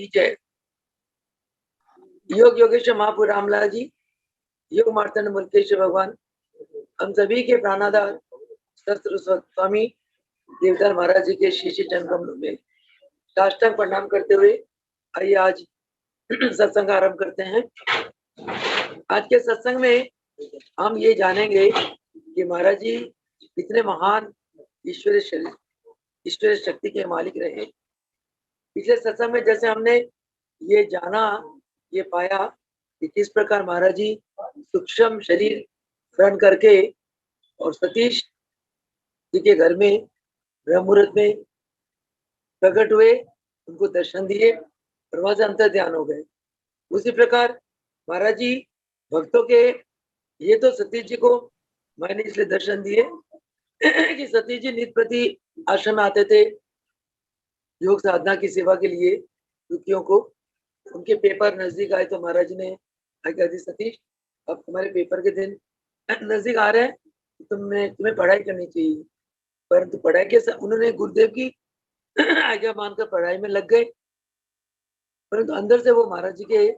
की जय। योग योगेश्वर महापुर रामलाल जी, योग मार्तंड मुल्केश्वर भगवान, हम सभी के प्राणाधार शस्त्र स्वामी देवदार महाराज जी के शीश चरण कमलों में साष्टांग प्रणाम करते हुए आइए आज सत्संग आरंभ करते हैं। आज के सत्संग में हम ये जानेंगे कि महाराज जी कितने महान ईश्वरीय शक्ति के मालिक रहे। पिछले सत्संग में जैसे हमने ये जाना, ये पाया कि किस प्रकार महाराज जी सूक्ष्म शरीर ग्रहण करके और सतीश जी के घर में ब्रह्म मुहूर्त में प्रकट हुए, उनको दर्शन दिए और वहां से अंतर ध्यान हो गए। उसी प्रकार महाराज जी भक्तों के, ये तो सतीश जी को मैंने इसलिए दर्शन दिए कि सतीश जी नित्य प्रति आश्रम में आते थे योग साधना की सेवा के लिए दुखियों को। उनके पेपर नजदीक आए तो महाराज जी ने आज्ञा दी, सतीश अब तुम्हारे पेपर के दिन नजदीक आ रहे हैं, तुम्हें पढ़ाई करनी चाहिए। परंतु पढ़ाई के उन्होंने गुरुदेव की आज्ञा मानकर पढ़ाई में लग गए, परंतु अंदर से वो महाराज जी के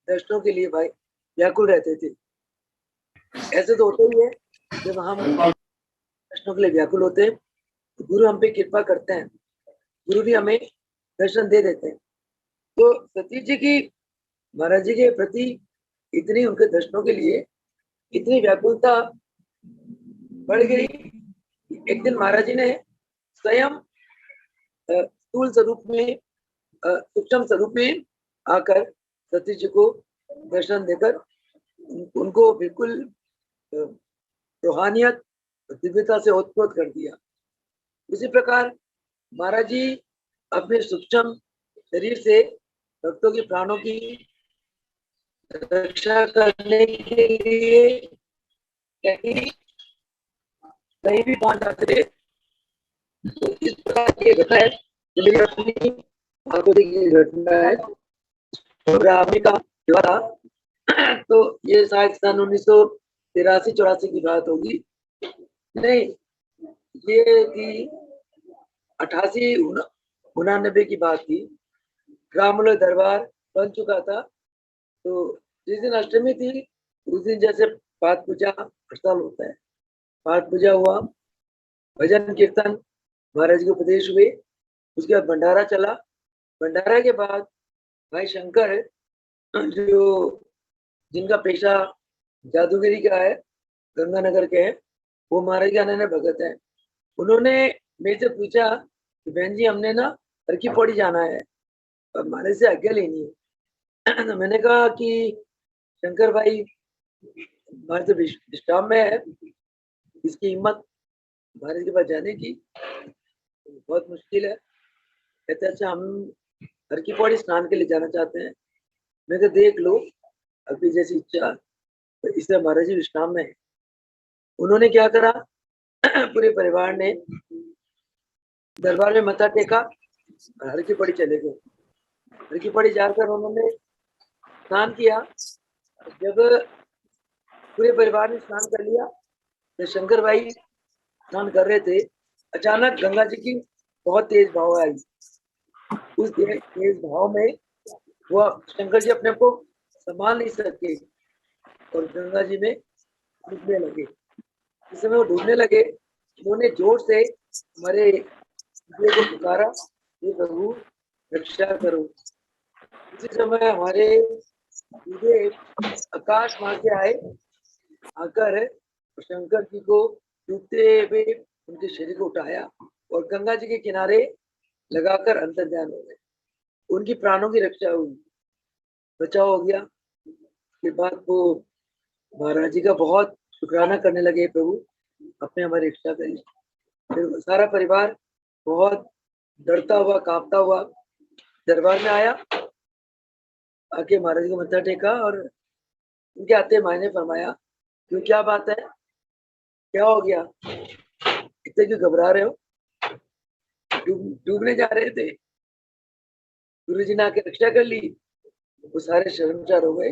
दर्शनों के लिए भाई व्याकुल रहते थे। ऐसे तो होता ही है, जब हम दर्शनों के लिए व्याकुल होते हैं तो गुरु हम पे कृपा करते हैं, गुरु भी हमें दर्शन दे देते हैं। तो सतीश जी की महाराज जी के प्रति इतनी, उनके दर्शनों के लिए इतनी व्याकुलता बढ़ गई। एक दिन महाराज जी ने स्वयं स्थूल स्वरूप में, सूक्ष्म स्वरूप में आकर सतीश जी को दर्शन देकर उनको बिल्कुल रूहानियत दिव्यता से ओतप्रोत कर दिया। उसी प्रकार महाराज जी अपने सूक्ष्म शरीर से भक्तों के प्राणों की रक्षा करने के लिए कहीं भी पहुंच जाते थे। तो इस प्रकार की घटना है, जो मेरी अपनी आंखों की घटना है। का था तो ये शायद सन 1983-84 की बात होगी, नहीं ये थी 88-89 की बात थी। ग्रामोलय दरबार बन चुका था। तो जिस दिन अष्टमी थी उस दिन जैसे पाठ पूजा हड़ताल होता है, पाठ पूजा हुआ, भजन कीर्तन महाराज के उपदेश हुए, उसके बाद भंडारा चला। भंडारा के बाद भाई शंकर जो जिनका पेशा जादूगरी का है, गंगानगर के हैं, वो महाराज के अनन्य भगत है। उन्होंने मेरे से पूछा कि बहन जी हमने ना हर की पौड़ी जाना है और महाराज से आज्ञा लेनी है। तो मैंने कहा कि शंकर भाई महाराज तो विश्राम में है, इसकी हिम्मत महाराज के पास जाने की बहुत मुश्किल है। कहते अच्छा हम हर की पौड़ी स्नान के लिए जाना चाहते हैं। मैं तो देख लो अभी जैसी इच्छा, तो इसलिए महाराज जी विश्राम में है। उन्होंने क्या करा, पूरे परिवार ने दरबार में मत्था टेका और हर की पौड़ी चले गए। हर की पौड़ी जाकर उन्होंने स्नान किया। जब पूरे परिवार ने स्नान कर लिया तो शंकर भाई स्नान कर रहे थे, अचानक गंगा जी की बहुत तेज भाव आई। उस तेज भाव में वो शंकर जी अपने को संभाल नहीं सके और गंगा जी में डूबने लगे। इस समय वो डूबने लगे, उन्होंने जोर से हमारे को पुकारा, ये प्रभु रक्षा करो। उसी समय हमारे आकाश मार्ग से आए, आकर शंकर जी को डूबते हुए उनके शरीर को उठाया और गंगा जी के किनारे लगाकर अंतर्ध्यान हो गए। उनकी प्राणों की रक्षा हुई, बचाव हो गया। के बाद वो महाराज जी का बहुत शुक्राना करने लगे, प्रभु अपने हमारी रक्षा करी। फिर सारा परिवार बहुत डरता हुआ कांपता हुआ दरबार में आया, आके महाराज जी को मत्था टेका और उनके आते मायने फरमाया, क्यों क्या बात है, क्या हो गया, इतने क्यों घबरा रहे हो, डूबने जा रहे थे। गुरु जी ने आके रक्षा कर ली। वो सारे शर्मसार हो गए,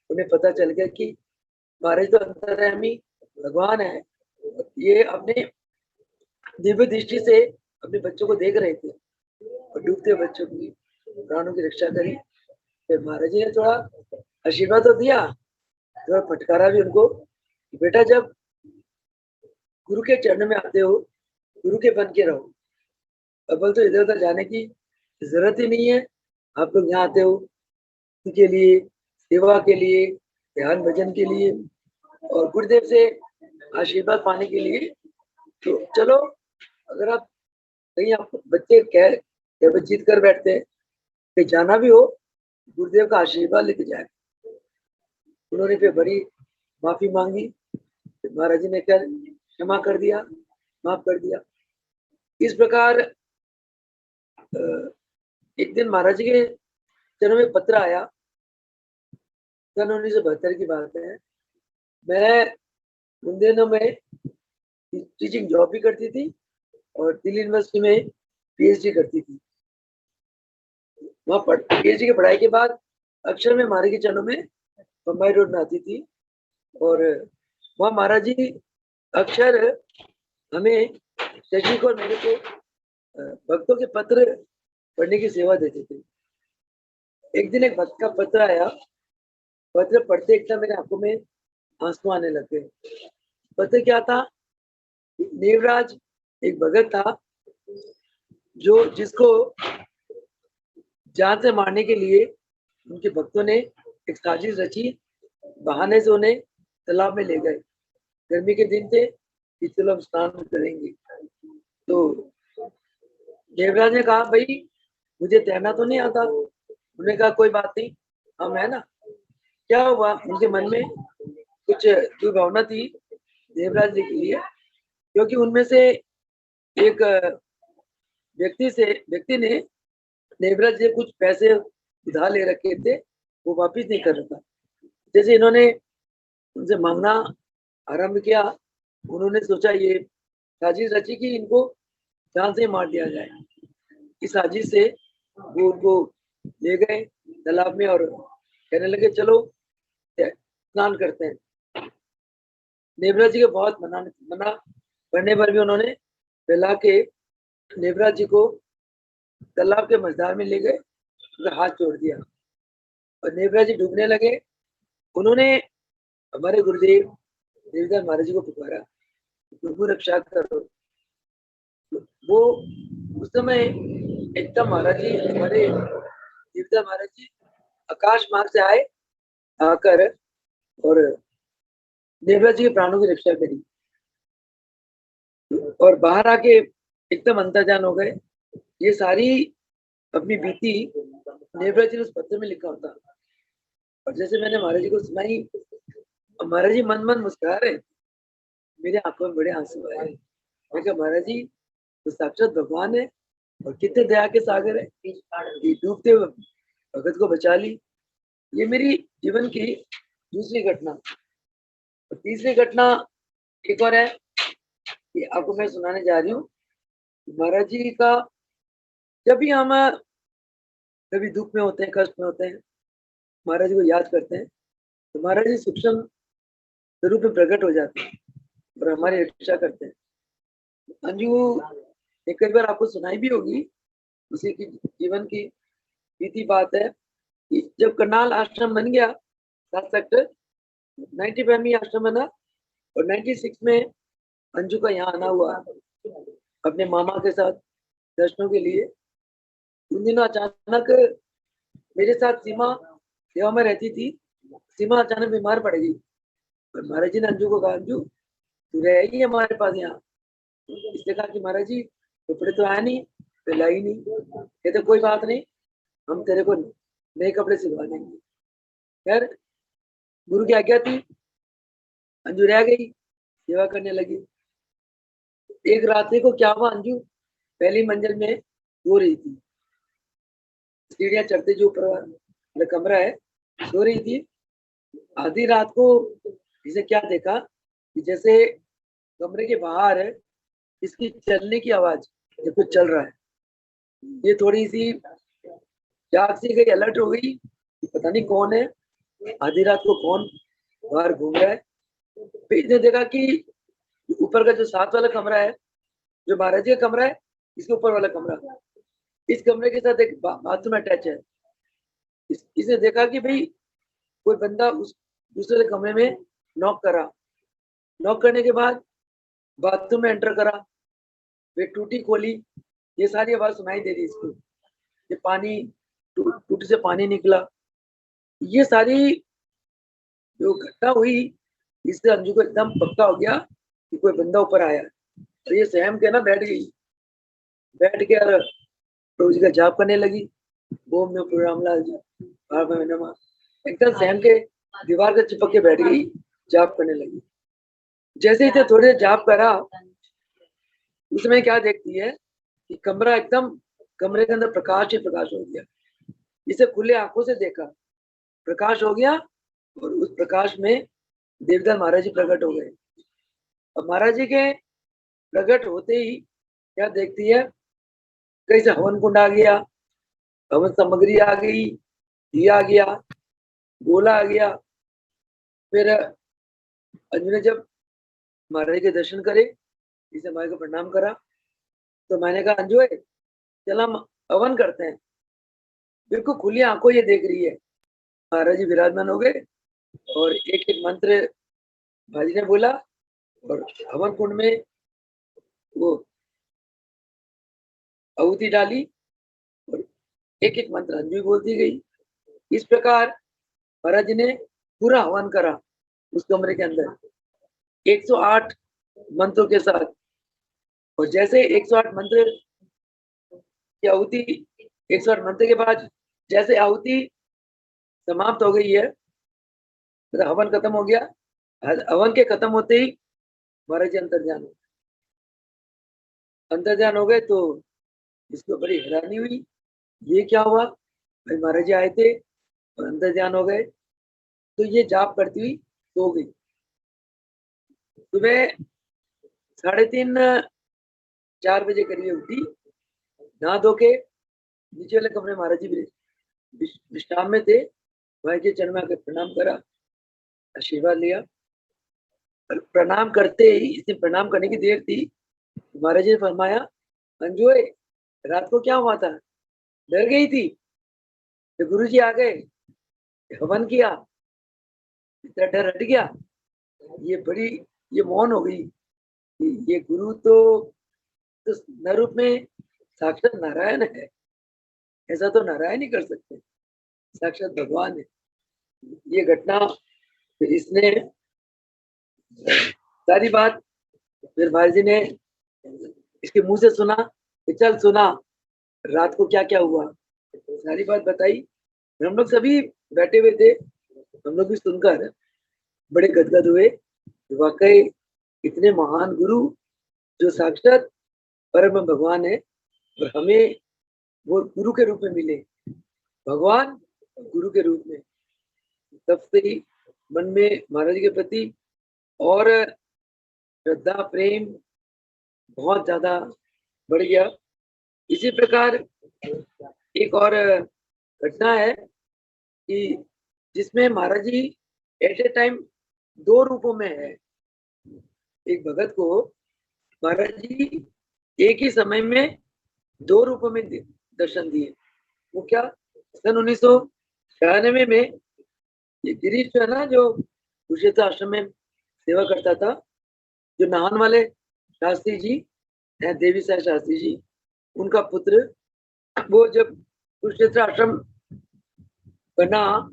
उन्हें पता चल गया कि महाराज तो अंतर्यामी भगवान है, ये अपने दिव्य दृष्टि से अपने बच्चों को देख रहे थे और डूबते बच्चों की। प्राणों की रक्षा करी। फिर महाराज जी ने थोड़ा आशीर्वाद तो दिया, थोड़ा फटकारा भी उनको, बेटा जब गुरु के चरण में आते हो, गुरु के बन के रहो। अव्वल तो इधर उधर जाने की जरूरत ही नहीं है। आप लोग यहाँ आते हो के लिए, सेवा के लिए, ध्यान भजन के लिए और गुरुदेव से आशीर्वाद पाने के लिए। तो चलो, अगर आप कहीं आप बच्चे कह जीत कर बैठते हैं कि जाना भी हो, गुरुदेव का आशीर्वाद लेके जाए। उन्होंने फिर बड़ी माफी मांगी, महाराज जी ने कर क्षमा कर दिया, माफ कर दिया। इस प्रकार एक दिन महाराज जी के चरणों में पत्र आया, सन 1972 की बात है। मैं उन दिनों में टीचिंग जॉब भी करती थी और दिल्ली यूनिवर्सिटी में पीएचडी करती थी। वहाँ पीएचडी की पढ़ाई के बाद अक्षर में महाराज के चरणों में बम्बई रोड में आती थी और वहाँ महाराज जी अक्षर हमें शशि को और मेरे को भक्तों के पत्र पढ़ने की सेवा देते थे। एक दिन एक भक्त का पत्र आया, पत्र पढ़ते एकदम मेरे आंखों में आंसू आने लग गए। पत्र क्या था? देवराज एक भगत था जो जिसको जान से मारने के लिए उनके भक्तों ने एक साजिश रची, बहाने से उन्हें तालाब में ले गए। गर्मी के दिन थे कि चलो हम स्नान करेंगे। तो देवराज ने कहा भाई मुझे तैरना तो नहीं आता। उन्होंने कहा कोई बात नहीं, हम है ना। क्या हुआ, उनके मन में कुछ दुर्भावना थी देवराज जी के लिए, क्योंकि उनमें से एक व्यक्ति ने देवराज जी कुछ पैसे उधार ले रखे थे, वो वापिस नहीं कर रहा था। जैसे इन्होंने उनसे मांगना आरंभ किया, उन्होंने सोचा ये साजिश रची कि इनको जान से मार दिया जाए। इस साजिश से वो उनको ले गए तालाब में और कहने लगे चलो स्नान करते हैं। देवराज जी के बहुत मना करने पर भी उन्होंने फैला के देवराज जी को तालाब के मझधार में ले गए, उनका हाथ जोड़ दिया और देवराज जी डूबने लगे। उन्होंने हमारे गुरुदेव देवदास महाराज जी को पुकारा, प्रभु रक्षा करो। वो उस समय एकदम महाराज जी, हमारे देवदास महाराज जी आकाश मार्ग से आए, आकर और देवराज जी के प्राणों की रक्षा करी और बाहर आके एकदम अंतर्जान हो गए। ये सारी अपनी बीती देवराज जी ने उस पत्र में लिखा होता। और जैसे मैंने महाराज जी को सुनाई, महाराज जी मन मन मुस्कुरा रहे, मेरे आंखों में बड़े आंसू आए। मैं कहा महाराज जी तो साक्षात भगवान है और कितने दया के सागर है, ये डूबते हुए भगत को बचा ली। ये मेरी जीवन की दूसरी घटना। और तीसरी घटना एक और है कि आपको मैं सुनाने जा रही हूँ। महाराज जी का जब भी हम कभी दुख में होते हैं, कष्ट में होते हैं, महाराज जी को याद करते हैं तो महाराज जी सूक्ष्म स्वरूप में प्रकट हो जाते हैं और हमारी रक्षा करते हैं। अंजू एक कई बार आपको सुनाई भी होगी, उसी की जीवन की बीती बात है कि जब करनाल आश्रम बन गया 7 सेक्टर 95 में आश्रम बना और 96 में अंजू का यहाँ आना हुआ अपने मामा के साथ दर्शनों के लिए। उन दिनों अचानक मेरे साथ सीमा सेवा में रहती थी, सीमा अचानक बीमार पड़ गई और महाराज जी ने अंजू को कहा अंजू तू रहेगी हमारे पास यहाँ। इसने कहा कि महाराज जी कपड़े तो आया नहीं, लाई नहीं। कहते कोई बात नहीं, हम तेरे को नए कपड़े सिलवा देंगे। खैर गुरु की आज्ञा थी, अंजू रह गई, सेवा करने लगी। एक रात्रि को क्या हुआ, अंजू पहली मंजिल में सो रही थी, सीढ़ियां चढ़ते जो ऊपर वाला कमरा है, सो रही थी। आधी रात को इसे क्या देखा कि जैसे कमरे के बाहर है इसकी चलने की आवाज, ये कुछ चल रहा है। ये थोड़ी सी जाग सी गई, अलर्ट हो गई कि पता नहीं कौन है, आधी रात को कौन बाहर घूम रहा है। फिर इसने देखा कि ऊपर का जो 7 वाला कमरा है, जो महाराज जी का कमरा है, इसके ऊपर वाला कमरा, इस कमरे के साथ एक बाथरूम अटैच है। इसने देखा कि भाई कोई बंदा उस दूसरे कमरे में नॉक करा। नॉक करने के बाद बाथरूम में एंटर करा, वे टूटी खोली, ये सारी आवाज सुनाई दे रही इसको, ये पानी टूटी से पानी निकला। ये सारी जो घटना हुई, इससे अंजू को एकदम पक्का हो गया कि कोई बंदा ऊपर आया। तो ये सहम के ना बैठ गई, बैठ के और प्रभु जी का जाप करने लगी, ओम में प्रभु रामलाल जी एकदम सहम के दीवार के चिपक के बैठ गई, जाप करने लगी। जैसे ही थोड़े जाप करा, उसमें क्या देखती है कि कमरा एकदम, कमरे के अंदर प्रकाश ही प्रकाश हो गया। इसे खुले आंखों से देखा, प्रकाश हो गया और उस प्रकाश में देवदास महाराज जी प्रकट हो गए। अब महाराज जी के प्रकट होते ही क्या देखती है, कहीं से हवन कुंड आ गया, हवन सामग्री आ गई, दिया आ गया, गोला आ गया। फिर अंजू ने जब महाराज के दर्शन करे, इसे माई को प्रणाम करा, तो मैंने कहा अंजू चल हम हवन करते हैं। बिल्कुल खुली आंखों ये देख रही है, महाराज जी विराजमान हो गए और एक एक मंत्र भाजी ने बोला और हवन कुंड में वो आहुति डाली और एक एक मंत्र अंजू बोलती गई। इस प्रकार महाराज जी ने पूरा हवन करा उस कमरे के अंदर 108 मंत्रों के साथ। और जैसे 108 मंत्र की आहुति, 108 मंत्र के बाद जैसे आहुति समाप्त हो गई है, मतलब हवन खत्म हो गया, हवन के खत्म होते ही महाराज जी अंतर्ध्यान हो गए। तो इसको बड़ी हैरानी हुई, ये क्या हुआ, भाई महाराज जी आए थे और अंतर्ध्यान हो गए। तो ये जाप करती हुई सो गई। सुबह 3:30-4 बजे करीब उठी, नहा धो के नीचे वाले कमरे महाराज जी विश्राम में थे, भाई के चरण में आकर प्रणाम करा, आशीर्वाद लिया। प्रणाम करते ही, इसने प्रणाम करने की देर थी, महाराज जी ने फरमाया अंजू रात को क्या हुआ था, डर गई थी, तो गुरु जी आ गए, हवन किया, इतना डर हट गया। ये बड़ी, ये मौन हो गई। ये गुरु तो न रूप में साक्षात नारायण है, ऐसा तो नारायण ही कर सकते, साक्षात भगवान है। ये घटना फिर इसने सारी बात फिर भाई जी ने इसके मुंह से सुना कि चल सुना रात को क्या क्या हुआ, सारी बात बताई। हम लोग सभी बैठे हुए थे, हम लोग भी सुनकर बड़े गदगद हुए। वाकई इतने महान गुरु जो साक्षात परम भगवान है और हमें वो गुरु के रूप में मिले, भगवान गुरु के रूप में। तब से ही मन में महाराज के प्रति और श्रद्धा प्रेम बहुत ज्यादा बढ़ गया। इसी प्रकार एक और घटना है कि जिसमें महाराज जी एट ए टाइम 2 रूपों में है। एक भगत को महाराज जी एक ही समय में 2 रूपों में दर्शन दिए। वो क्या, सन 1996 में ये गिरीश जो है ना, जो कुरुक्षेत्र आश्रम में सेवा करता था, जो नाहन वाले शास्त्री जी हैं, देवी साई शास्त्री जी, उनका पुत्र, वो जब कुरुक्षेत्र आश्रम बना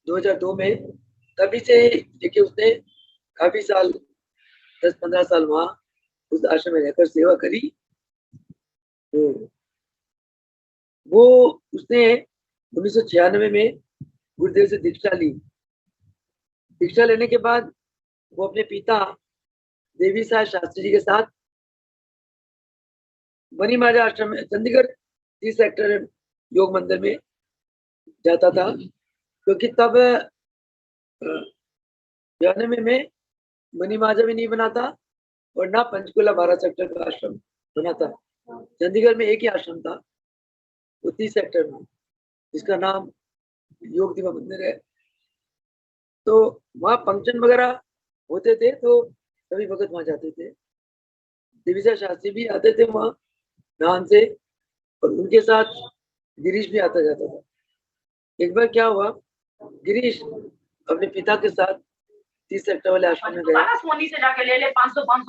2002 में, तभी से देखिए उसने काफी साल 10-15 साल वहां उस आश्रम में रहकर सेवा करी। वो उसने 1996 में गुरुदेव से दीक्षा ली। दीक्षा लेने के बाद वो अपने पिता देवी साई शास्त्री जी के साथ मनी महाराज आश्रम में, चंडीगढ़ 30 सेक्टर योग मंदिर में जाता था, क्योंकि तब 96 में मनी महाराज भी नहीं बना था और ना पंचकुला 12 सेक्टर का आश्रम बना था। चंडीगढ़ में एक ही आश्रम था, वो 30 सेक्टर में, जिसका नाम योग दिवा मंदिर है। तो वहाँ फंक्शन वगैरह होते थे तो सभी भगत वहां जाते थे। देवी साई शास्त्री भी आते थे वहां नान से, और उनके साथ गिरीश भी आता जाता था। एक बार क्या हुआ, गिरीश अपने पिता के साथ 30 सेक्टर वाले आश्रम में गया। सोनी से जाके ले ले 500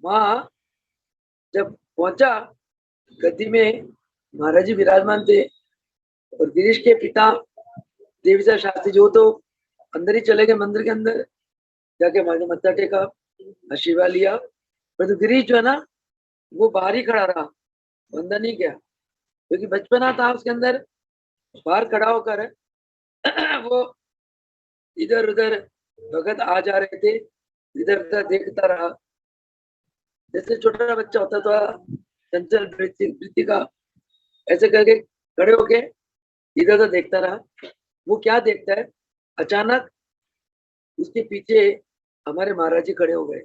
वहां जब पहुंचा, गद्दी में महाराज जी विराजमान थे और गिरीश के पिता देवीसा शास्त्री जो तो अंदर ही चले गए, मंदिर के अंदर जाके माथे मत्था टेका, आशीर्वाद लिया। पर तो गिरीश जो है ना, वो बाहर ही खड़ा रहा, अंदर नहीं गया, क्योंकि बचपना था उसके अंदर। बाहर खड़ा होकर वो इधर उधर भगत आ जा रहे थे, इधर उधर देखता रहा, जैसे छोटा बच्चा होता था, चंचल वृत्ति का, ऐसे करके खड़े होके इधर उधर देखता रहा। वो क्या देखता है, अचानक उसके पीछे हमारे महाराज जी खड़े हो गए।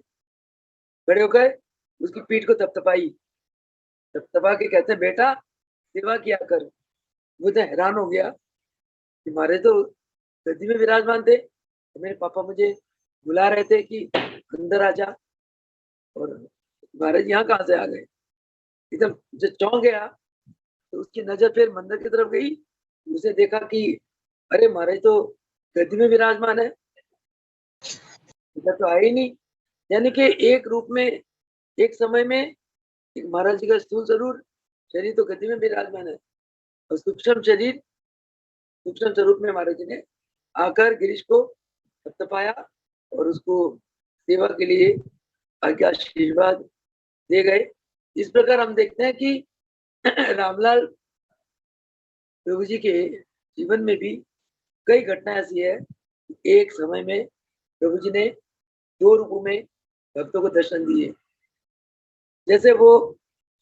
खड़े होकर उसकी पीठ को थपथपाई, थपथपा के कहते हैं, बेटा सेवा किया कर। वो तो हैरान हो गया कि हमारे तो गद्दी में विराजमान थे, तो मेरे पापा मुझे बुला रहे थे कि अंदर आ जा, और महाराज यहाँ कहाँ से आ गए। एकदम जो चौंक गया, तो उसकी नजर फिर मंदिर की तरफ गई। उसे देखा कि अरे महाराज तो गद्दी में विराजमान है, इधर तो आए ही नहीं। यानी कि एक रूप में, एक समय में एक महाराज जी का स्थूल जरूर शरीर तो गद्दी में विराजमान है, और सूक्ष्म शरीर, सूक्ष्म स्वरूप में महाराज जी ने आकर गिरीश को थपथपाया और उसको सेवा के लिए आज्ञा आशीर्वाद दे गए। इस प्रकार हम देखते हैं कि रामलाल प्रभु जी के जीवन में भी कई घटनाएं ऐसी है। एक समय में प्रभु जी ने 2 रूपों में भक्तों को दर्शन दिए। जैसे वो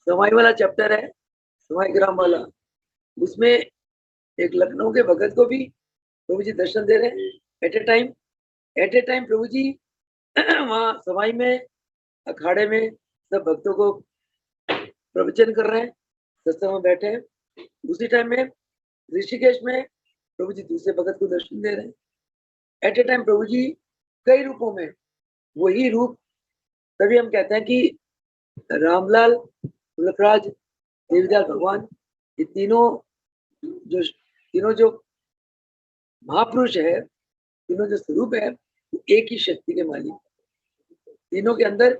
समाई वाला चैप्टर है, समाई ग्राम वाला, उसमें एक लखनऊ के भगत को भी प्रभु जी दर्शन दे रहे हैं एट ए टाइम प्रभु जी वहाँ समाई में, अखाड़े में सब भक्तों को प्रवचन कर रहे हैं, सत्संग में बैठे हैं। उसी टाइम में ऋषिकेश में प्रभु जी दूसरे भगत को दर्शन दे रहे हैं। एट ए टाइम प्रभु जी कई रूपों में, वही रूप, तभी हम कहते हैं कि रामलाल, तुलकराज, देवीदास भगवान, ये तीनों जो महापुरुष है, तीनों जो स्वरूप है, एक ही शक्ति के मालिक, तीनों के अंदर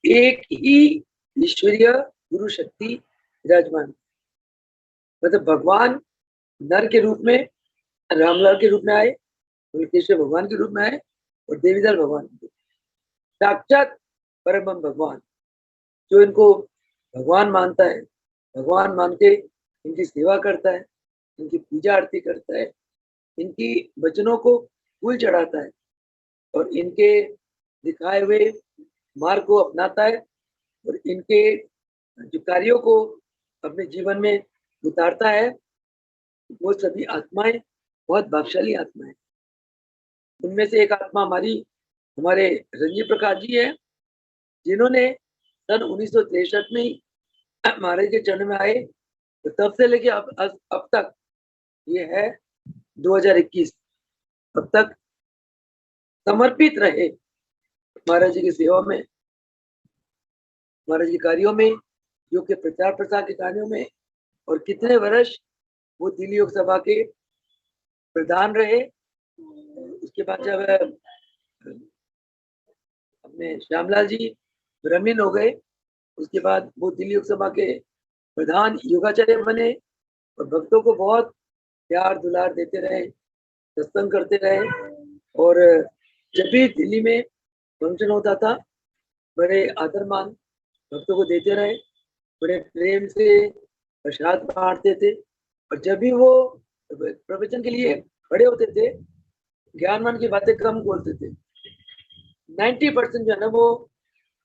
एक ही ईश्वरीय गुरु शक्ति विराजमान। मतलब भगवान नर के रूप में रामलाल के रूप में आए, तुलकेश्वर भगवान के रूप में आए, और देवीदास भगवान साक्षात परम भगवान, जो इनको भगवान मानता है, भगवान मान के इनकी सेवा करता है, इनकी पूजा आरती करता है, इनकी वचनों को फूल चढ़ाता है, और इनके दिखाए हुए मार्ग को अपनाता है, और इनके जो कार्यों को अपने जीवन में उतारता है, वो सभी आत्माएं बहुत भाग्यशाली आत्माएं। उनमें से एक आत्मा हमारे रंजी प्रकाश जी है, जिन्होंने सन 1963 में ही महाराज के चरण में आए, तो तब से लेके अब तक, ये है 2021, अब तक समर्पित रहे महाराज जी की सेवा में, महाराज के कार्यों में, जो के प्रचार प्रसार के कार्यों में। और कितने वर्ष वो दिल्ली लोक सभा के प्रधान रहे। उसके बाद जब अपने श्यामलाल जी ब्राह्मण हो गए, उसके बाद वो दिल्ली लोक सभा के प्रधान योगाचार्य बने, और भक्तों को बहुत प्यार दुलार देते रहे, सत्संग करते रहे, और जब भी दिल्ली में फंक्शन होता था, बड़े आदर मान भक्तों को देते रहे, बड़े प्रेम से प्रसाद बांटते थे। और जब भी वो प्रवचन के लिए खड़े होते थे, ज्ञानवान की बातें कम बोलते थे, 90% जो है ना, वो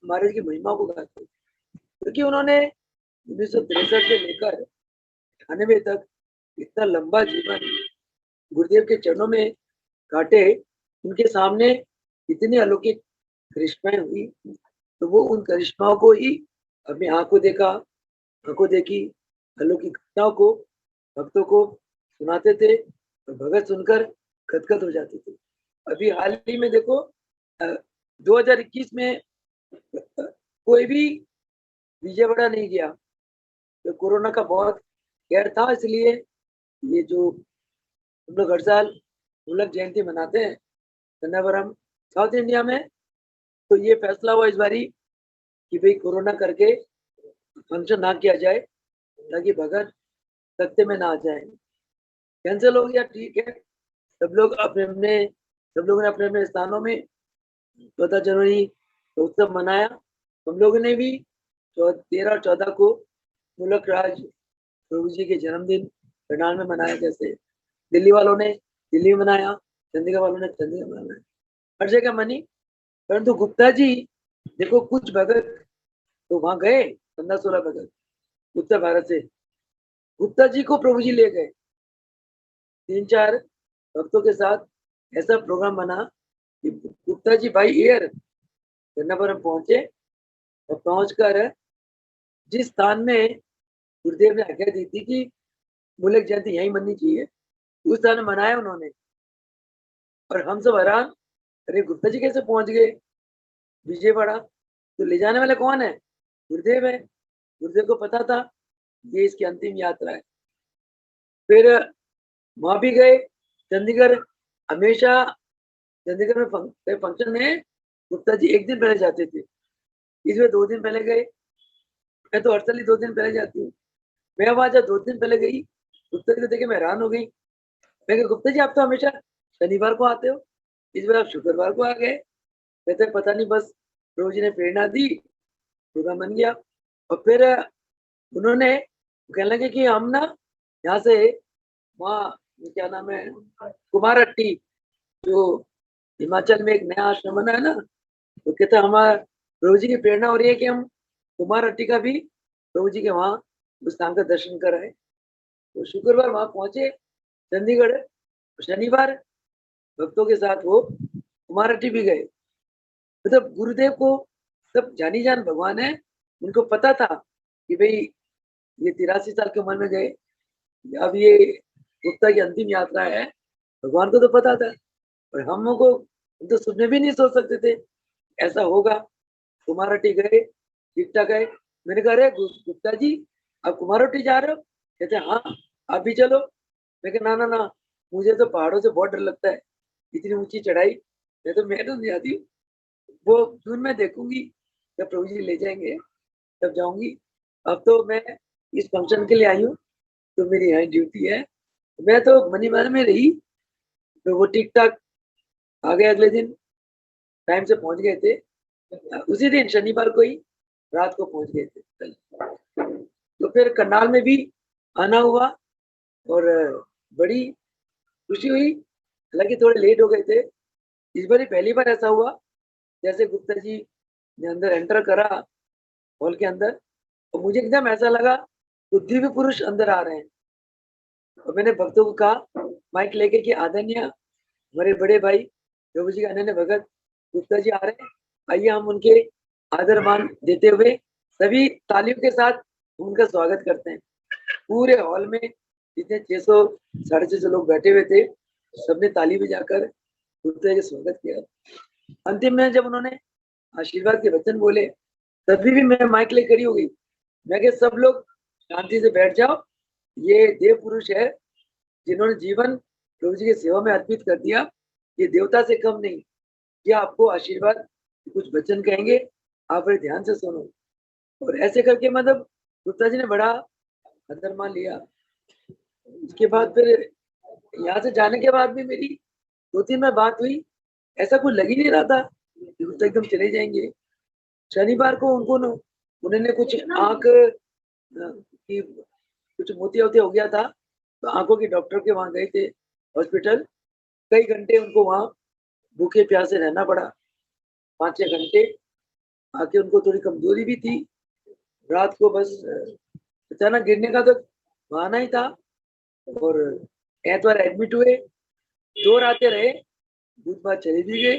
महाराज की महिमा को गाते, क्योंकि उन्होंने 1963 से लेकर 98 तक इतना लंबा जीवन गुरुदेव के चरणों में काटे। उनके सामने इतनी अलौकिक करिश्माएं हुई, तो वो उन करिश्माओं को ही अपनी आंखों देखी अलौकिक घटनाओं को भक्तों को सुनाते थे, और भगत सुनकर गदगद हो जाते थे। अभी हाल ही में देखो, 2021 में कोई भी विजयवाड़ा नहीं गया, कोरोना का बहुत कहर था, इसलिए ये जो हम लोग हर साल मूलक जयंती मनाते हैं चंदावरम साउथ इंडिया में, तो ये फैसला हुआ इस बारी कि भाई कोरोना करके फंक्शन ना किया जाए ताकि भगत सत्य में ना आ जाए। कैंसिल हो गया, ठीक है। सब लोगों ने अपने अपने स्थानों में 14 जनवरी का उत्सव मनाया। हम लोगों ने भी 13 और 14 को मुल्क राज प्रभु जी के जन्मदिन पंडाल में मनाया। जैसे दिल्ली वालों ने दिल्ली में मनाया, चंडीगढ़ वालों ने चंडीगढ़ में मनाया, हर जगह मनी। परंतु गुप्ता जी देखो, कुछ भगत तो वहां गए, 15-16 भगत उत्तर भारत से गुप्ता जी को प्रभु जी ले गए। 3-4 भक्तों के साथ ऐसा प्रोग्राम बना कि गुप्ता जी बाई एयर गन्नापुरम पहुंचे और पहुंचकर जिस स्थान में गुरुदेव ने आज्ञा दी थी कि मुल्क जयंती यहीं बननी चाहिए, उस स्थान में मनाया उन्होंने। और हम सब हैरान, अरे गुप्ता जी कैसे पहुंच गए विजयवाड़ा? तो ले जाने वाले कौन है? गुरुदेव है। गुरुदेव को पता था ये इसकी अंतिम यात्रा है। फिर वहां भी गए चंडीगढ़। हमेशा चंडीगढ़ में फंक्शन में गुप्ता जी एक दिन पहले जाते थे, इसमें 2 दिन पहले गए। मैं तो हर साल ही 2 दिन पहले जाती हूँ। मैं वहां जब 2 दिन पहले गई, गुप्ता जी को देखे मैं हैरान हो गई। मैं कहा, गुप्ता जी आप तो हमेशा शनिवार को आते हो, इस बार आप शुक्रवार को आ गए। कहते पता नहीं, बस प्रभु जी ने प्रेरणा दी, प्रोग्राम बन गया। और फिर उन्होंने कहने लगे कि हम ना यहाँ से वहाँ क्या नाम है, कुमारहट्टी, जो हिमाचल में एक नया आश्रम बना है ना, तो कहते हमारा प्रभु जी की प्रेरणा हो रही है कि हम कुमारहट्टी का भी प्रभु जी के वहाँ उस स्थान का दर्शन कराए। तो शुक्रवार वहां पहुंचे चंडीगढ़, शनिवार भक्तों के साथ वो कुमारहट्टी भी गए। मतलब गुरुदेव को सब जानी जान भगवान है, उनको पता था कि भाई ये 83 साल की उम्र में गए, अब ये गुप्ता की अंतिम यात्रा है। भगवान को तो पता था, और हम लोग को तो सुनने भी नहीं सोच सकते थे ऐसा होगा। कुमारहट्टी गए, ठीक ठाक है। मैंने कहा, अरे गुप्ता जी आप कुमारहट्टी जा रहे हो? कहते हाँ, आप भी चलो। मैं कहा, ना ना ना, मुझे तो पहाड़ों से बहुत डर लगता है, इतनी ऊंची चढ़ाई मैं तो नहीं जाती हूँ। वो जून में देखूंगी, जब प्रभु जी ले जाएंगे तब जाऊंगी। अब तो मैं इस फंक्शन के लिए आई हूँ, तो मेरी यहाँ ड्यूटी है। मैं तो मनीमहल में रही, तो वो ठीक ठाक आ गए। अगले दिन टाइम से पहुंच गए थे, उसी दिन शनिवार को ही रात को पहुंच गए थे। तो फिर करनाल में भी आना हुआ, और बड़ी खुशी हुई। हालांकि थोड़े लेट हो गए थे, इस बार पहली बार ऐसा हुआ। जैसे गुप्ता जी ने अंदर एंटर करा हॉल के अंदर, तो मुझे एकदम ऐसा लगा दिव्य पुरुष अंदर आ रहे हैं। और मैंने भक्तों को कहा माइक लेके कि आदरणीय हमारे बड़े भाई प्रभु जी के अनन्य भगत गुप्ता जी आ रहे हैं, आइए हम उनके आदर मान देते हुए सभी तालियों के साथ उनका स्वागत करते हैं। पूरे हॉल में जितने 600 650 लोग बैठे हुए थे, सबने ताली बजाकर गुप्ता जी का स्वागत किया। अंतिम में जब उन्होंने आशीर्वाद के वचन बोले, तभी भी मैं माइक ले खड़ी हो गई। मैं कहा, सब लोग शांति से बैठ जाओ, ये देव पुरुष है जिन्होंने जीवन प्रभु जी की सेवा में अर्पित कर दिया, ये देवता से कम नहीं। ये आपको आशीर्वाद कुछ वचन कहेंगे, आप बड़े ध्यान से सुनो। और ऐसे करके मतलब गुप्ता जी ने बड़ा आदर मान लिया। उसके बाद फिर यहाँ से जाने के बाद भी मेरी 2-3 बार बात हुई, ऐसा कुछ लग ही नहीं रहा था कि गुप्ता एकदम चले जाएंगे। शनिवार को उन्होंने कुछ आंख की कुछ मोतिया वोतिया हो गया था, तो आंखों के डॉक्टर के वहां गए थे हॉस्पिटल। कई घंटे उनको वहां भूखे प्यासे रहना पड़ा, 5-6 घंटे। आके उनको थोड़ी कमजोरी भी थी। रात को बस अचानक गिरने का तो बहाना ही था, और एतवार एडमिट हुए, 2 रातें रहे, बुधवार चले भी गए।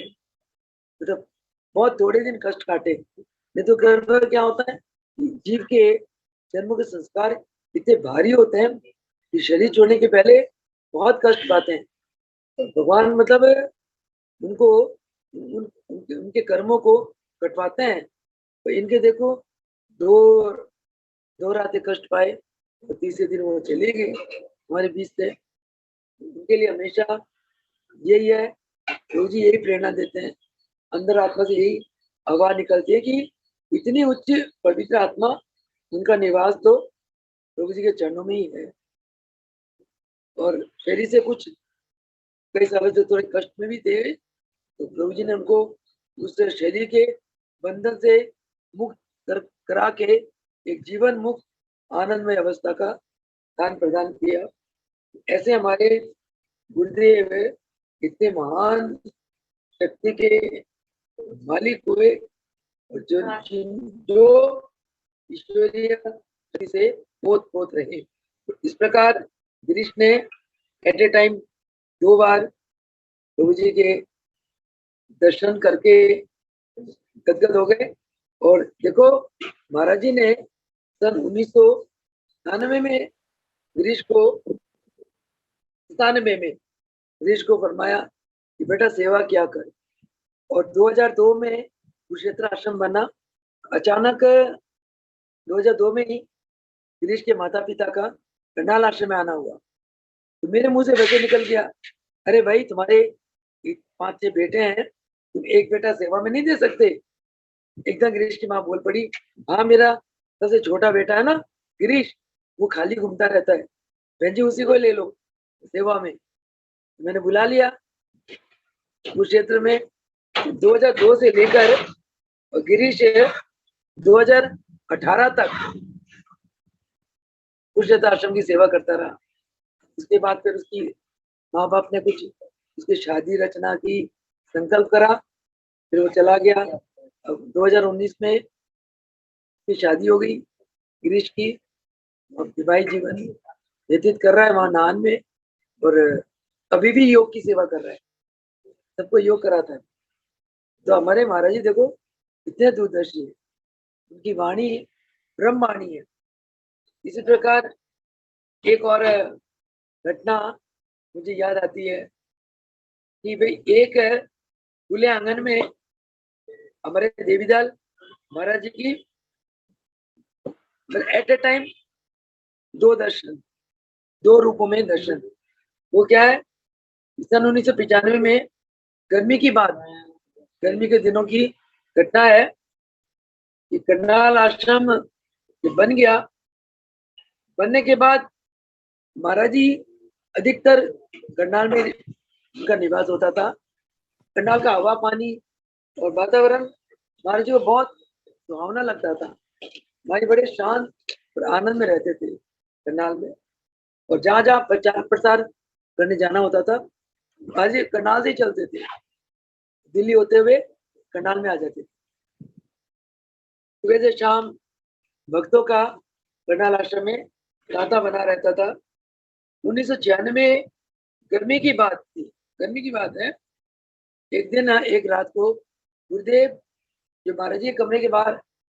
मतलब बहुत थोड़े दिन कष्ट काटे। नहीं तो गर्भ क्या होता है, जीव के जन्म के संस्कार इतने भारी होते हैं कि शरीर छोड़ने के पहले बहुत कष्ट पाते हैं। भगवान मतलब उनको उनके कर्मों को कटवाते हैं। तो इनके देखो, दो 2 रातें कष्ट पाए, और तीसरे दिन वो चले गए हमारे बीच से। उनके लिए हमेशा यही है, प्रभु जी यही प्रेरणा देते हैं, अंदर आत्मा से यही आवाज निकलती है कि इतनी उच्च पवित्र आत्मा, उनका निवास तो प्रभु जी के चरणों में ही है। और शरीर से कुछ कई सालों से थोड़े कष्ट में भी थे, तो प्रभु जी ने उनको उस शरीर के बंधन से मुक्त करा के एक जीवन मुक्त आनंदमय अवस्था का दान प्रदान किया। ऐसे हमारे गुरुदेव इतने महान शक्ति के मालिक हुए, और जो ईश्वरीय शक्ति से पोत पोत रहे। तो इस प्रकार गिरीश ने एट ए टाइम 2 बार प्रभु जी के दर्शन करके गदगद हो गए। और देखो, महाराज जी ने सन 1997 में गिरीश को 97 में गिरीश को फरमाया कि बेटा सेवा क्या कर। और 2002 में कुरुक्षेत्र आश्रम बना। अचानक 2002 में ही गिरीश के माता पिता का करनाल आश्रम में आना हुआ। तो मेरे मुंह से वैसे निकल गया, अरे भाई तुम्हारे 5-6 बेटे हैं, तुम एक बेटा सेवा में नहीं दे सकते। एकदम गिरीश की माँ बोल पड़ी, हाँ मेरा सबसे छोटा बेटा है ना गिरीश, वो खाली घूमता रहता है, बहन जी उसी को ले लो सेवा में। मैंने बुला लिया उस क्षेत्र में। 2002 से लेकर गिरीश 2018 तक कुरुक्षेत्र आश्रम की सेवा करता रहा। उसके बाद फिर उसकी माँ बाप ने कुछ उसकी शादी रचना की संकल्प करा, फिर वो चला गया। अब 2019 में उसकी शादी हो गई गिरीश की, और विवाहित जीवन व्यतीत कर रहा है वहां नान में। और अभी भी योग की सेवा कर रहा है, सबको योग कराता है। तो हमारे महाराज जी देखो कितने दूरदर्शी है, उनकी वाणी ब्रह्म वाणी है। इसी प्रकार एक और घटना मुझे याद आती है कि भाई एक खुले आंगन में हमारे देवीदाल महाराज जी की एट ए टाइम 2 दर्शन, 2 रूपों में दर्शन। वो क्या है, सन 1995 में गर्मी की बात, गर्मी के दिनों की घटना है कि करनाल आश्रम बन गया। बनने के बाद महाराज जी अधिकतर करनाल में उनका निवास होता था। करनाल का हवा पानी और वातावरण महाराज जी को बहुत सुहावना लगता था। महाराज बड़े शांत और आनंद में रहते थे करनाल में। और जहाँ जहाँ प्रचार प्रसार करने जाना होता था, महाराज जी करनाल से ही चलते थे, दिल्ली होते हुए करनाल में आ जाते थे। सुबह से शाम भक्तों का करनाल आश्रम में तांता बना रहता था। 1996 गर्मी की बात थी, गर्मी की बात है। एक दिन एक रात को गुरुदेव जो महाराज जी के कमरे के बाहर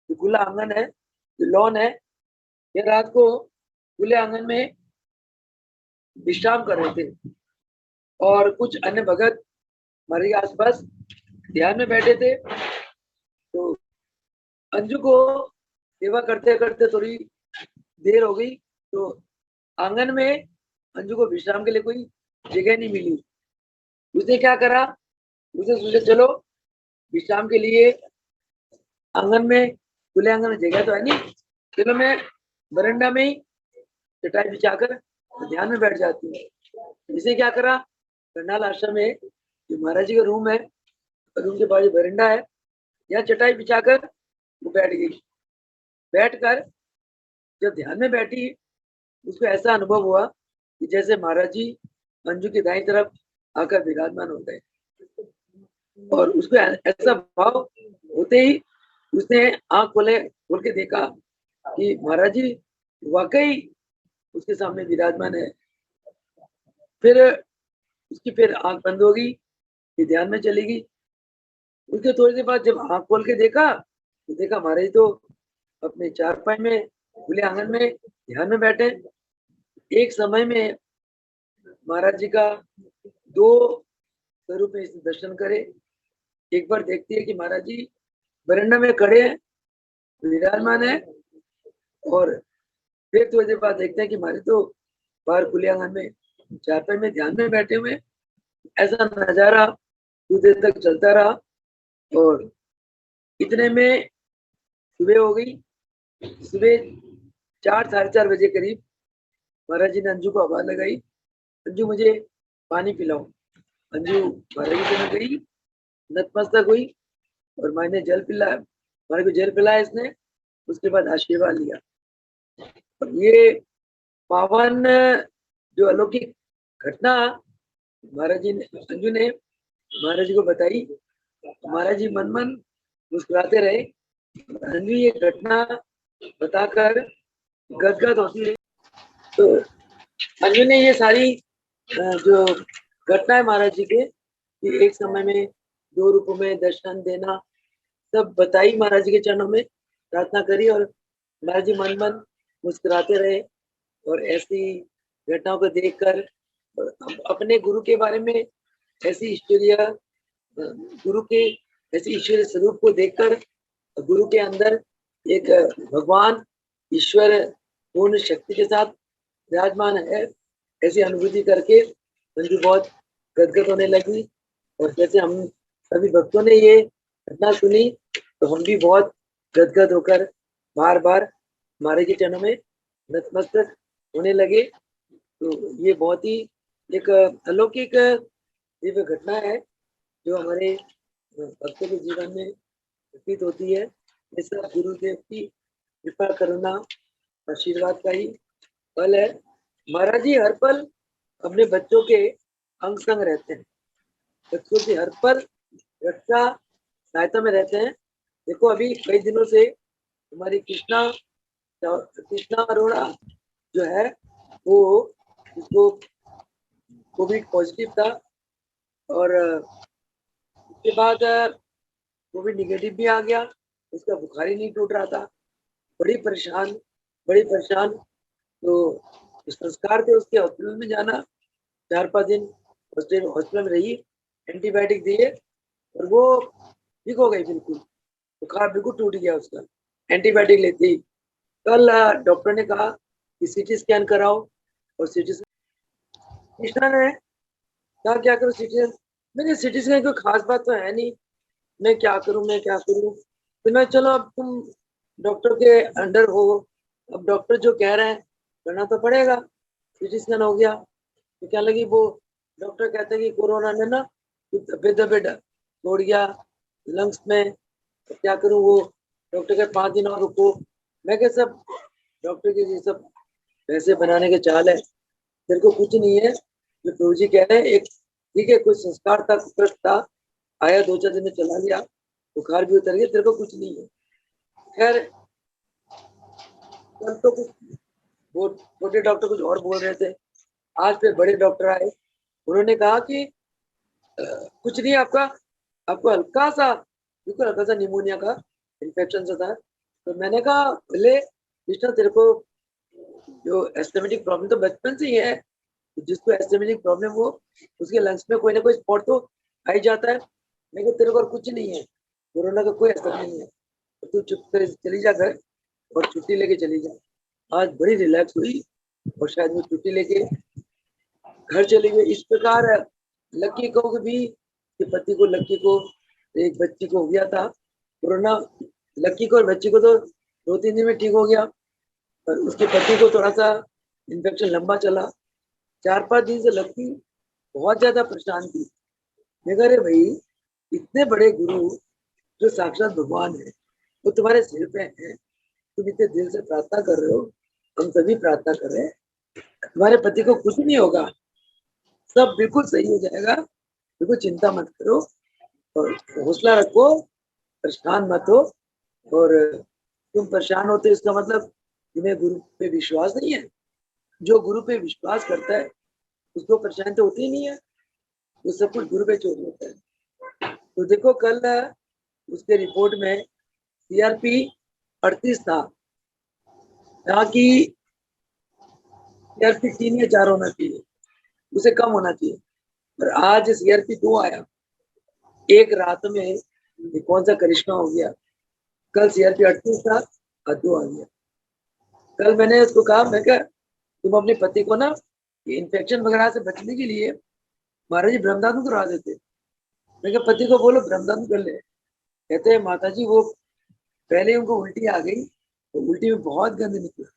जो खुला आंगन है, जो लॉन है, ये रात को खुले आंगन में विश्राम कर रहे थे। और कुछ अन्य भगत हमारे आसपास ध्यान में बैठे थे। तो अंजू को सेवा करते करते थोड़ी देर हो गई, तो आंगन में अंजू को विश्राम के लिए कोई जगह नहीं मिली। उसने क्या करा, उसने सोचा चलो विश्राम के लिए आंगन में, खुले आंगन में जगह तो है नहीं, चलो मैं बरंडा में ही चटाई बिछाकर ध्यान में बैठ जाती हूँ। इसे क्या करा, करनाल आश्रम में जो महाराज जी का रूम है, रूम के बाजू बरंडा है, यहाँ चटाई बिछाकर वो बैठ गई। बैठकर जब ध्यान में बैठी, उसको ऐसा अनुभव हुआ कि जैसे महाराज जी अंजू की दाईं तरफ आकर विराजमान हो गए। और उसको ऐसा भाव होते ही उसने आंख खोल के देखा कि महाराज जी वाकई उसके सामने विराजमान है। फिर उसकी फिर आंख बंद हो गई, फिर ध्यान में चली गई। उसके थोड़ी देर बाद जब आंख खोल के देखा, तो देखा महाराज तो अपने चारपाई में खुले आंगन में ध्यान में बैठे। एक समय में महाराज जी का 2 स्वरूप में दर्शन करे। एक बार देखती है कि महाराज जी बरंडा में खड़े हैं, विराजमान है, और फिर थोड़ी देर बाद देखते हैं कि हमारे तो बाहर खुले आंगन में चारपाई में ध्यान में बैठे हुए। ऐसा नजारा कुछ देर तक चलता रहा और इतने में सुबह हो गई। सुबह 4 साढ़े 4 बजे करीब महाराज जी ने अंजू को आवाज लगाई, अंजू मुझे पानी पिलाओ। अंजू महाराज जी के में गई, नतमस्तक हुई और मैंने जल पिलाया, हमारे को जल पिलाया इसने। उसके बाद आशीर्वाद लिया और ये पावन जो अलौकिक घटना महाराज जी ने अंजू ने महाराज जी को बताई। महाराज जी मन मन मुस्कुराते रहे। अंजू ये घटना बताकर गदगद होती रही। तो अंजू ने ये सारी जो घटना है महाराज जी के कि एक समय में 2 रूपों में दर्शन देना सब बताई, महाराज जी के चरणों में प्रार्थना करी और महाराज जी मन मन मुस्कुराते रहे। और ऐसी घटनाओं को देखकर अपने गुरु के बारे में ऐसी ईश्वरीय गुरु के ऐसी ईश्वरीय स्वरूप को देखकर गुरु के अंदर एक भगवान ईश्वर पूर्ण शक्ति के साथ विराजमान है, ऐसी अनुभूति करके मंजू बहुत गदगद होने लगी। और जैसे हम सभी भक्तों ने ये घटना सुनी तो हम भी बहुत गदगद होकर बार बार हमारे के चरणों में नतमस्तक होने लगे। तो ये बहुत ही एक अलौकिक दिव्य घटना है जो हमारे भक्तों के जीवन में व्यतीत होती है। ये सब गुरुदेव की कृपा करुणा आशीर्वाद का ही फल है। महाराज जी हर पल अपने बच्चों के अंग संग रहते हैं, बच्चों की हर पल रक्षा सहायता में रहते हैं। देखो अभी कई दिनों से हमारी कृष्णा अरोड़ा जो है वो उसको कोविड पॉजिटिव था और उसके बाद कोविड निगेटिव भी आ गया, उसका बुखार ही नहीं टूट रहा था। बड़ी परेशान। तो संस्कार थे उसके हॉस्पिटल में जाना, 4-5 दिन हॉस्पिटल में रही, एंटीबायोटिक दिए और वो ठीक हो गई, बिल्कुल बुखार बिल्कुल टूट गया उसका एंटीबायोटिक लेते ही। कल डॉक्टर ने कहा कि सीटी स्कैन कराओ और सीटी कृष्णा ने कहा क्या करूँ सीटी, मैंने सीटी स्कैन कोई खास बात तो है नहीं, मैं क्या करूँ तो मैं चलो अब तुम डॉक्टर के अंडर हो, अब डॉक्टर जो कह रहे हैं करना तो पड़ेगा। सीटी स्कैन हो गया तो क्या लगी, वो डॉक्टर कहते हैं कि कोरोना ने ना दबे तोड़ गया लंग्स में, तो क्या करूँ। वो डॉक्टर के 5 दिन और रुको। मैं क्या सब डॉक्टर के ये सब पैसे बनाने के चाल है, तेरे को कुछ नहीं है। जो प्रभु जी कह रहे हैं एक ठीक है, कुछ संस्कार था, कष्ट था, आया 2-4 दिन में चला गया, बुखार भी उतर गया, तेरे को कुछ नहीं है। खैर कल तो कुछ छोटे डॉक्टर कुछ और बोल रहे थे, आज फिर बड़े डॉक्टर आए, उन्होंने कहा कि कुछ नहीं, आपको हल्का सा निमोनिया का इन्फेक्शन सा था। तो मैंने कहा भले कृष्णा तेरे को जो एस्थमेटिक प्रॉब्लम तो बचपन से ही है, जिसको एस्थमेटिक प्रॉब्लम हो उसके लंग्स में कोई ना कोई स्पॉट तो आ ही जाता है। मैं तेरे को और कुछ नहीं है, कोरोना का कोई असर नहीं है, तो तू चुप कर चली जा घर और छुट्टी लेके चली जा। आज बड़ी रिलैक्स हुई और शायद वो छुट्टी लेके घर चली गई। इस प्रकार लक्की को भी कि पति को लक्की को एक बच्ची को हो गया था कोरोना, लक्की को और बच्ची को तो 2-3 दिन में ठीक हो गया, पर उसके पति को थोड़ा सा इन्फेक्शन लंबा चला। 4-5 दिन से लक्की बहुत ज्यादा परेशान थी। मैं कह रहे भाई इतने बड़े गुरु जो साक्षात भगवान है वो तुम्हारे सिर पे है, तुम इतने दिल से प्रार्थना कर रहे हो, हम सभी प्रार्थना कर रहे हैं, तुम्हारे पति को कुछ नहीं होगा, सब बिल्कुल सही हो जाएगा, बिल्कुल चिंता मत करो और हौसला रखो, परेशान मत हो। और तुम परेशान होते इसका मतलब तुम्हें गुरु पे विश्वास नहीं है। जो गुरु पे विश्वास करता है उसको परेशानी तो होती ही नहीं है, वो सब कुछ गुरु पे छोड़ देता है। तो देखो कल उसके रिपोर्ट में सीआरपी 38 था, यहाँ की सीआरपी 3 या 4 होना चाहिए, उसे कम होना चाहिए, पर आज सीआरपी 2 आया। एक रात में कौन सा करिश्मा हो गया, कल सीआरपी 38 था, आज 2 आ गया। कल मैंने उसको कहा, मैं कहा तुम अपने पति को ना ये इन्फेक्शन वगैरह से बचने के लिए महाराज जी ब्रह्मदान करवा देते। मैं कहा पति को बोलो ब्रह्मदान कर ले। कहते हैं माता जी वो पहले उनको उल्टी आ गई, तो उल्टी में बहुत गंद निकला,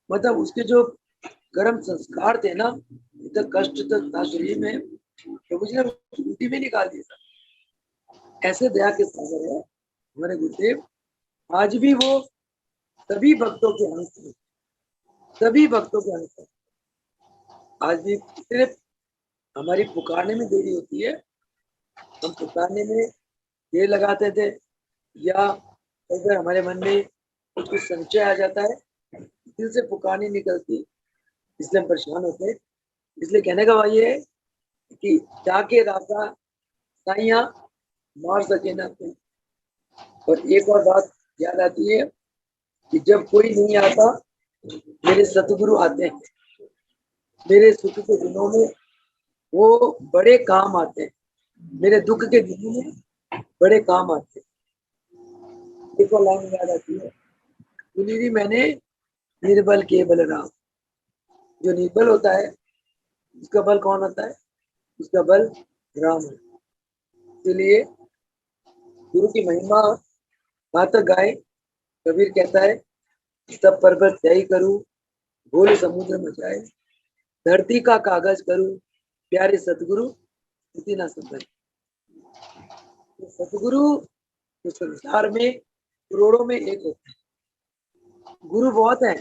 मतलब उसके जो गर्म संस्कार थे ना, इतना कष्ट तक था शरीर में, तो मुझे उल्टी में निकाल दिया। ऐसे दया के सागर है हमारे गुरुदेव। आज भी वो सभी भक्तों के अंश है, सभी भक्तों के अंश है। आज भी सिर्फ हमारी पुकारने में देरी होती है, हम पुकारने में देर लगाते थे, या अगर हमारे मन में कुछ संचय आ जाता है, दिल से पुकार नहीं निकलती, इसलिए हम परेशान होते हैं। इसलिए कहने का भाई ये है कि जाके राजा साइया मार सके ना कोई। और एक और बात याद आती है कि जब कोई नहीं आता, मेरे सतगुरु आते हैं, मेरे सुख के दिनों में वो बड़े काम आते हैं, मेरे दुख के दिनों में बड़े काम आते हैं। एक और लाइन याद आती है, सुनी थी मैंने, निर्बल के बलराम। जो निर्बल होता है उसका बल कौन होता है? उसका बल राम है। इसलिए गुरु की महिमा घातक गाय। कबीर कहता है सब पर्वत तय करूं, गोल समुद्र मचाए, धरती का कागज करूं, प्यारे सतगुरु स्थिति ना संभल। तो सतगुरु तो संसार में करोड़ों में एक होते हैं, गुरु बहुत है।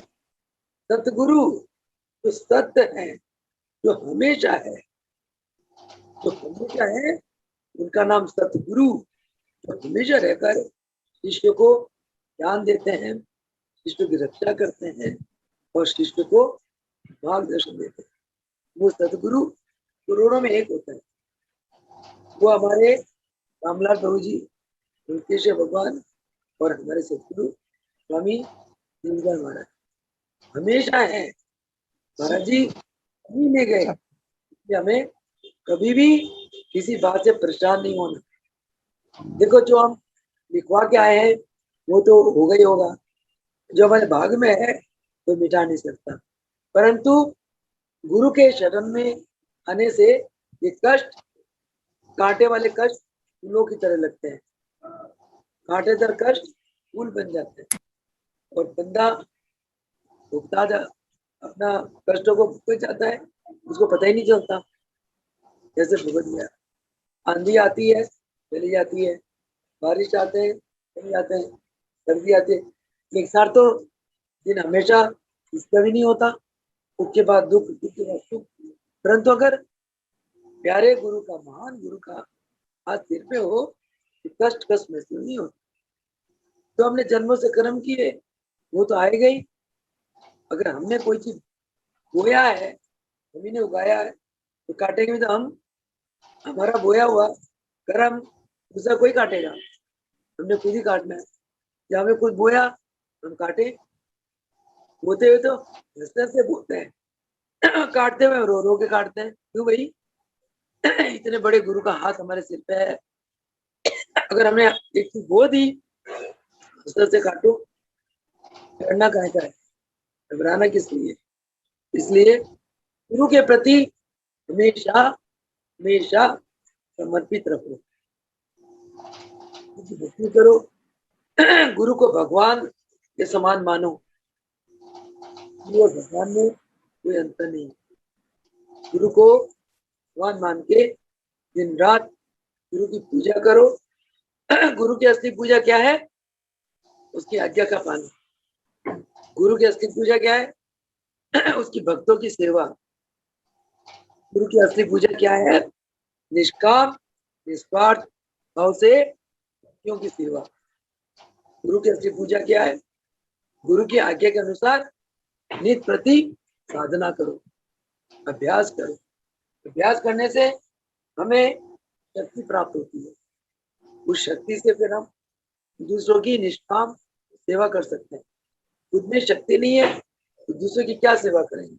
सतगुरु जो सत्य है, जो हमेशा है, जो हमेशा है, उनका नाम सतगुरु। जो हमेशा रहकर शिष्य को ज्ञान देते हैं, शिष्य की रक्षा करते हैं और शिष्य को मार्गदर्शन देते हैं, वो सतगुरु करोड़ों में एक होता है। वो हमारे रामलाल प्रभु जी, वेंकटेश्वर भगवान और हमारे सतगुरु स्वामी दीनदयाल महाराज हमेशा है। महाराज जी कभी नहीं गए, इसलिए हमें कभी भी किसी बात से परेशान नहीं होना। देखो जो हम लिखवा के आए हैं वो तो होगा ही होगा, जो हमारे भाग में है तो मिटा नहीं सकता। परंतु गुरु के शरण में आने से ये कष्ट, कांटे वाले कष्ट फूलों की तरह लगते हैं, कांटेदार कष्ट फूल बन जाते हैं, और बंदा भुगता अपना कष्टों को भुगत जाता है, उसको पता ही नहीं चलता कैसे भुगत गया। आंधी आती है चली जाती है, बारिश आते हैं चले जाते हैं, सर्दी आती है, एक साथ तो दिन हमेशा इसका भी नहीं होता। सुख के बाद दुख, दुख के बाद सुख। परंतु अगर प्यारे गुरु का, महान गुरु का हाथ सिर पे हो तो कष्ट कष्ट महसूस नहीं होता। तो हमने जन्मों से कर्म किए वो तो आएगा ही। अगर हमने कोई चीज बोया है, जमीन ने उगाया है, तो काटेंगे भी तो हम, हमारा बोया हुआ कर्म दूसरा कोई काटेगा, हमने खुद ही काटना है। जब हमें कुछ बोया हम काटे, बोते हुए तो हंसते से बोते हैं, काटते हुए रो रो के काटते हैं। क्यों भाई? इतने बड़े गुरु का हाथ हमारे सिर पे है, अगर हमने एक चीज बो दी हंसते से काटो, करना कहे का है, घबराना किस लिए? इसलिए गुरु के प्रति हमेशा हमेशा समर्पित रहो, भक्ति करो, गुरु को भगवान के समान मानो। गुरु और भगवान में कोई अंतर नहीं। गुरु को भगवान मान के दिन रात गुरु की पूजा करो। गुरु की असली पूजा क्या है? उसकी आज्ञा का पालन। गुरु की असली पूजा क्या है? उसकी भक्तों की सेवा। गुरु की असली पूजा क्या है? निष्काम निस्वार्थ भाव से भक्तों की सेवा। गुरु की असली पूजा क्या है? गुरु की आज्ञा के अनुसार नित प्रति साधना करो, अभ्यास करो। अभ्यास करने से हमें शक्ति प्राप्त होती है, उस शक्ति से फिर हम दूसरों की निष्काम सेवा कर सकते हैं। खुद में शक्ति नहीं है तो दूसरों की क्या सेवा करेंगे?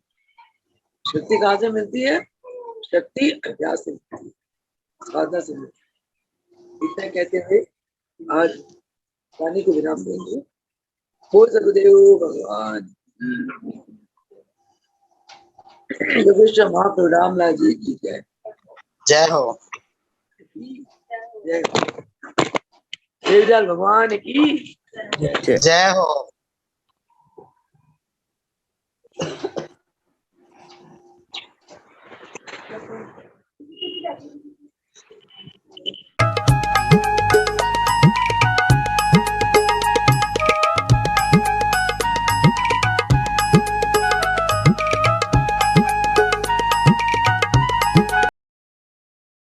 शक्ति कहाँ से मिलती है? शक्ति अभ्यास से मिलती है, साधना से मिलती है। इतना कहते हुए आज वाणी को विराम देंगे। बोल सदगुरुदेव भगवान। योगेश्वर महाप्रभु रामलाल जी की जय। जय हो। जय देवलाल भगवान की जय हो।